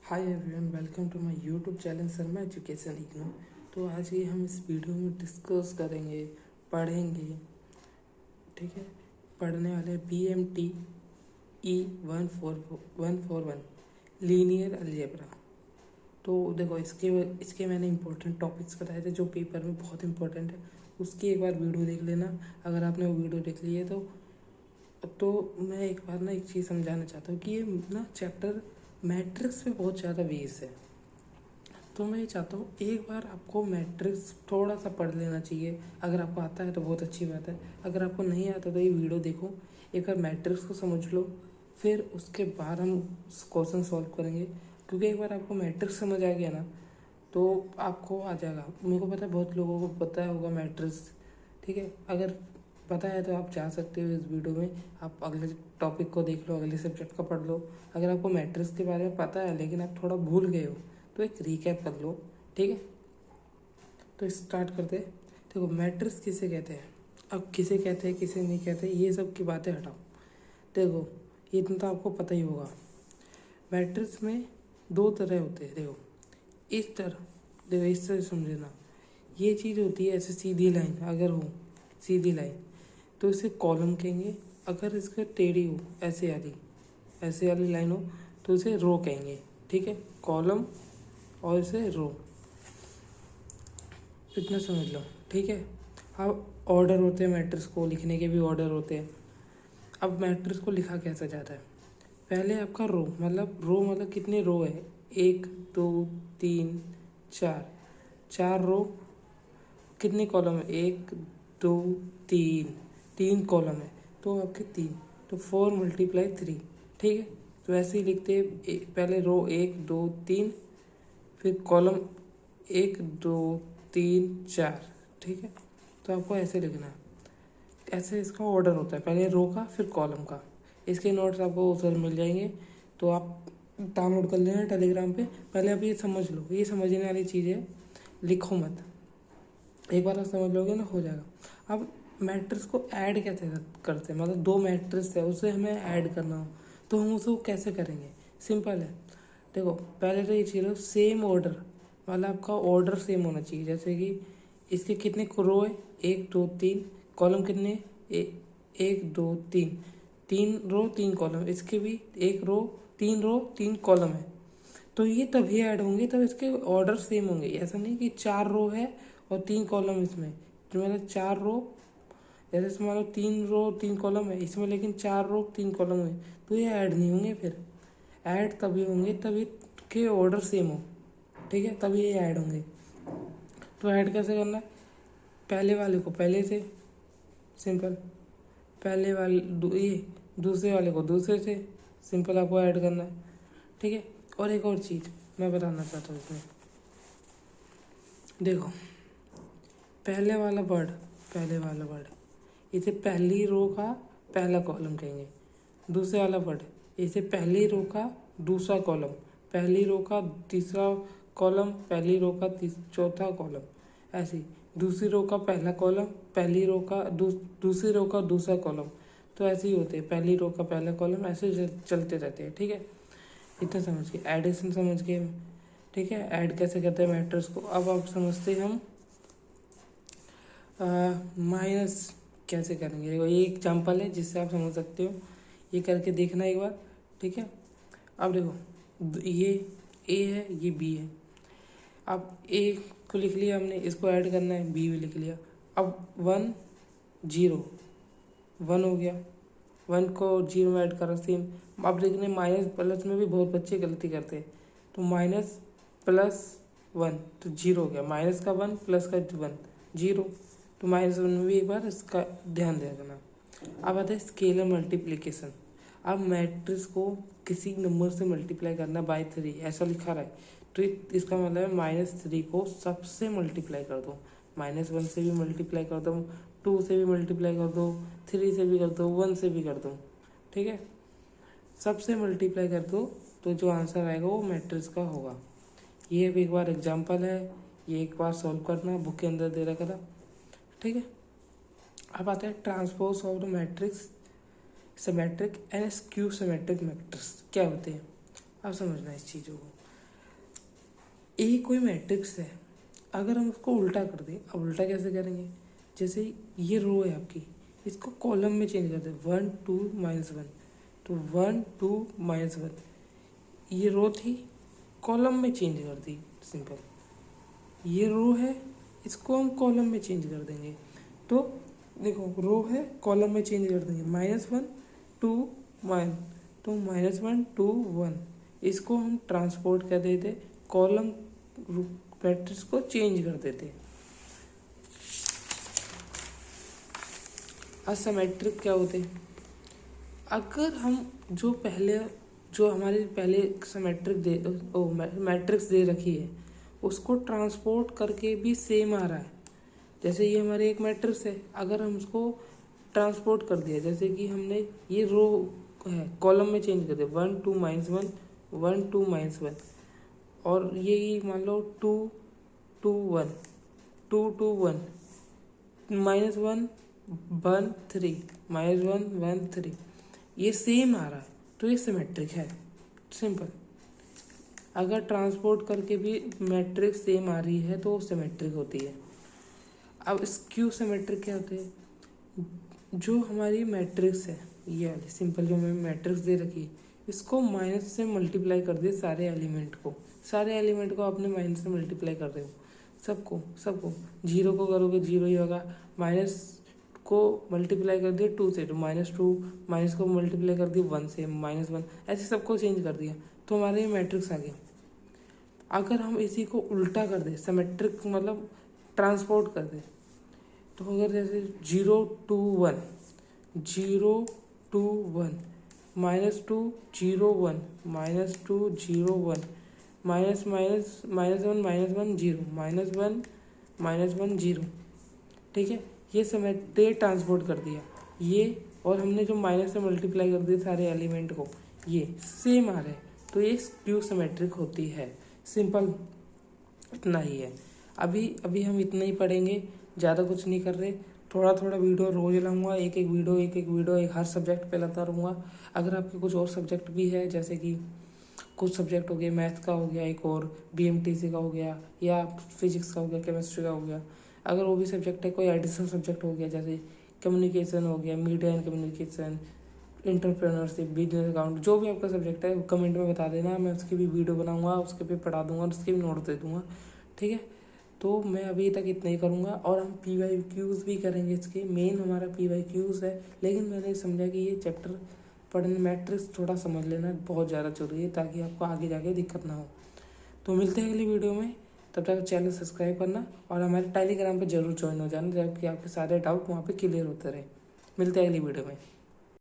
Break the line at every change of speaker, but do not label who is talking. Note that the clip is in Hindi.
Hi everyone, welcome to my YouTube channel Sharma education IGNOU. तो आज ये हम इस वीडियो में डिस्कस करेंगे, पढ़ेंगे। ठीक है, पढ़ने वाले BMT E 141 लीनियर अलजेब्रा। तो देखो, इसके मैंने इंपॉर्टेंट टॉपिक्स बताए थे जो पेपर में बहुत इंपॉर्टेंट है। उसकी एक बार वीडियो देख लेना। अगर आपने वो वीडियो देख ली है तो मैं एक बार ना एक चीज़ समझाना चाहता हूँ कि ये ना चैप्टर मैट्रिक्स पे बहुत ज़्यादा बेस है। तो मैं ये चाहता हूँ एक बार आपको मैट्रिक्स थोड़ा सा पढ़ लेना चाहिए। अगर आपको आता है तो बहुत अच्छी बात है, अगर आपको नहीं आता तो ये वीडियो देखो, एक बार मैट्रिक्स को समझ लो, फिर उसके बाद हम क्वेश्चन सॉल्व करेंगे। क्योंकि एक बार आपको मैट्रिक्स समझ आ गया ना तो आपको आ जाएगा। मेरे को पता है बहुत लोगों को पता होगा मैट्रिक्स। ठीक है, अगर पता है तो आप जा सकते हो इस वीडियो में, आप अगले टॉपिक को देख लो, अगले सब्जेक्ट का पढ़ लो। अगर आपको मैट्रिक्स के बारे में पता है लेकिन आप थोड़ा भूल गए हो तो एक रिकैप कर लो। ठीक है, तो स्टार्ट करते हैं। देखो, मैट्रिक्स किसे कहते हैं, अब किसे कहते हैं किसे नहीं कहते ये सब की बातें हटाओ। देखो, ये इतना तो आपको पता ही होगा। मैट्रिक्स में दो तरह होते हैं। देखो, इस तरह, देखो इस तरह समझना। ये चीज़ होती है ऐसे सीधी लाइन, अगर हो सीधी लाइन तो इसे कॉलम कहेंगे। अगर इसका टेढ़ी हो, ऐसे वाली लाइन हो तो इसे रो कहेंगे। ठीक है, कॉलम और इसे रो, इतना समझ लो। ठीक है, अब ऑर्डर होते हैं, मैट्रिक्स को लिखने के भी ऑर्डर होते हैं। अब मैट्रिक्स को लिखा कैसे जाता है, पहले आपका रो मतलब कितने रो है, 1 2 3 4, 4 रो। कितने कॉलम है, 1 2 3, 3 कॉलम है तो आपके 3, तो 4 × 3। ठीक है, तो ऐसे ही लिखते हैं। पहले रो 1 2 3, फिर कॉलम 1 2 3 4। ठीक है, तो आपको ऐसे लिखना है। ऐसे इसका ऑर्डर होता है, पहले रो का फिर कॉलम का। इसके नोट्स आपको उधर मिल जाएंगे, तो आप डाउनलोड कर लेना टेलीग्राम पे। पहले आप ये समझ लो, ये समझने वाली चीज़ है, लिखो मत। एक बार आप समझ लोगे ना, हो जाएगा। अब मैट्रिक्स को ऐड कैसे करते हैं, मतलब दो मैट्रिक्स है उसे हमें ऐड करना हो तो हम उसको कैसे करेंगे, सिंपल है। देखो, पहले तो ये चीज़ सेम ऑर्डर, मतलब आपका ऑर्डर सेम होना चाहिए। जैसे कि इसके कितने रो है, 1 2 3, कॉलम कितने, 1 2 3, 3 रो 3 कॉलम। इसके भी 1 रो 3 कॉलम है, तो ये तभी ऐड होंगे तब इसके ऑर्डर सेम होंगे। ऐसा नहीं कि 4 रो है और 3 कॉलम इसमें, जो मतलब 4 रो, जैसे इसमें मान लो 3 रो 3 कॉलम है इसमें, लेकिन 4 रो 3 कॉलम है तो ये ऐड नहीं होंगे। फिर ऐड तभी होंगे तभी के ऑर्डर सेम हो। ठीक है, तभी ये ऐड होंगे। तो ऐड कैसे करना है, पहले वाले को पहले से, सिंपल। पहले वाले ये दूसरे वाले को दूसरे से, सिंपल आपको ऐड करना है। ठीक है, और एक और चीज़ मैं बताना चाहता हूँ इसमें। देखो, पहले वाला वर्ड इसे पहली रो का पहला कॉलम कहेंगे। दूसरे वाला वर्ड इसे पहली रो का दूसरा कॉलम, पहली रो का तीसरा कॉलम, पहली रो का चौथा कॉलम। ऐसे ही दूसरी रो का पहला कॉलम, पहली रो का दूसरी रो का दूसरा कॉलम। तो ऐसे ही होते हैं, पहली रो का पहला कॉलम, ऐसे चलते रहते हैं। ठीक है, इतना समझ के एडिशन समझ गए। ठीक है, ऐड कैसे करते हैं मैट्रिक्स को। अब आप समझते हैं हम माइनस कैसे करेंगे। ये एग्जाम्पल है जिससे आप समझ सकते हो, ये करके देखना एक बार। ठीक है, अब देखो, ये ए है, ये बी है। अब ए को लिख लिया हमने, इसको ऐड करना है, बी भी लिख लिया। अब 1 0 1 हो गया, 1 को 0 में ऐड करा सेम। अब देखने माइनस प्लस में भी बहुत बच्चे गलती करते हैं, तो -+1 तो 0 हो गया, माइनस का 1 प्लस का 1 0, तो -1 में भी एक बार इसका ध्यान देना। अब आता है स्केलर मल्टीप्लिकेशन। अब मैट्रिक्स को किसी नंबर से मल्टीप्लाई करना बाय 3, ऐसा लिखा रहा है तो इसका मतलब है -3 को सबसे मल्टीप्लाई कर दो। -1 से भी मल्टीप्लाई कर दो, 2 से भी मल्टीप्लाई कर दो, 3 से भी कर दो, 1 से भी कर दो। ठीक है, सबसे मल्टीप्लाई कर दो तो जो आंसर आएगा वो मैट्रिक्स का होगा। ये भी एक बार एग्जांपल है, ये एक बार सॉल्व करना, बुक के अंदर दे रखा था। ठीक है, अब आता है transpose of the matrix, symmetric and skew symmetric matrix क्या होते हैं। अब समझना इस चीज़ों को। ए कोई मैट्रिक्स है, अगर हम उसको उल्टा कर दें, अब उल्टा कैसे करेंगे, जैसे ये रो है आपकी, इसको कॉलम में चेंज कर दें, 1 2 -1, तो 1 2 -1, ये रो थी, कॉलम में चेंज कर दी, सिंपल। ये रो है, इसको हम कॉलम में चेंज कर देंगे, तो देखो रो है, कॉलम में चेंज कर देंगे, -1 2 1, तो -1 2 1, इसको हम ट्रांसपोर्ट कर देते, कॉलम मैट्रिक्स को चेंज कर देते। असिमेट्रिक क्या होते, अगर हम जो हमारे पहले मैट्रिक्स दे रखी है, उसको ट्रांसपोर्ट करके भी सेम आ रहा है। जैसे ये हमारे एक मैट्रिक्स है, अगर हम उसको ट्रांसपोर्ट कर दिया, जैसे कि हमने ये रो है, कॉलम में चेंज कर दिया, 1 2 -1 1 2 -1, और ये मान लो 2 2 1 2 2 1 -1 1 3 -1 1 3, ये सेम आ रहा है, तो ये सिमेट्रिक है, सिंपल। अगर ट्रांसपोर्ट करके भी मैट्रिक्स सेम आ रही है तो वो सिमेट्रिक होती है। अब स्क्यू सिमेट्रिक क्या होते हैं, जो हमारी मैट्रिक्स है, ये वाली सिंपल जो हमें मैट्रिक्स दे रखी है, इसको माइनस से मल्टीप्लाई कर दे, सारे एलिमेंट को आपने माइनस से मल्टीप्लाई कर रहे हो, सबको 0 को करोगे 0 ही होगा, माइनस को मल्टीप्लाई कर दिया 2 से, तो -2, माइनस को मल्टीप्लाई कर दिया 1 से, -1, ऐसे सबको चेंज कर दिया, तो हमारे ये मैट्रिक्स आ गया। अगर हम इसी को उल्टा कर दें, सिमेट्रिक मतलब ट्रांसपोर्ट कर दें, तो अगर जैसे 0 2 1 0 2 1 -2 0 1 -2 0 1 -1 -1 0 -1 0, ठीक है। ये सिमेट्रिक ट्रांसपोर्ट कर दिया ये, और हमने जो माइनस से मल्टीप्लाई कर दिया सारे एलिमेंट को, ये सेम आ रहा है, तो ये स्क्यू सिमेट्रिक होती है, सिंपल इतना ही है। अभी हम इतना ही पढ़ेंगे, ज़्यादा कुछ नहीं कर रहे, थोड़ा थोड़ा वीडियो रोज लाऊंगा, एक एक वीडियो एक हर सब्जेक्ट पे लाता रहूँगा। अगर आपके कुछ और सब्जेक्ट भी है, जैसे कि कुछ सब्जेक्ट हो गए, मैथ का हो गया एक और, BMTC का हो गया, या फिजिक्स का हो गया, केमिस्ट्री का हो गया, अगर वो भी सब्जेक्ट है, कोई एडिशनल सब्जेक्ट हो गया, जैसे कम्युनिकेशन हो गया, media and communication, entrepreneurship, business account, जो भी आपका सब्जेक्ट है कमेंट में बता देना, मैं उसकी भी वीडियो बनाऊंगा, उसके भी पढ़ा दूंगा और उसके भी नोट दे दूंगा, ठीक है। तो मैं अभी तक इतना ही करूंगा, और हम PYQs भी करेंगे, इसके मेन हमारा PYQs है, लेकिन मैंने समझा कि ये चैप्टर पढ़ने मैट्रिक्स थोड़ा समझ लेना बहुत ज़्यादा जरूरी है, ताकि आपको आगे जाके दिक्कत ना हो। तो मिलते हैं अगली वीडियो में, तब तक चैनल सब्सक्राइब करना और हमारे टेलीग्राम पे जरूर ज्वाइन हो जाना, जबकि आपके सारे डाउट वहाँ पे क्लियर होते रहे। मिलते हैं अगली वीडियो में।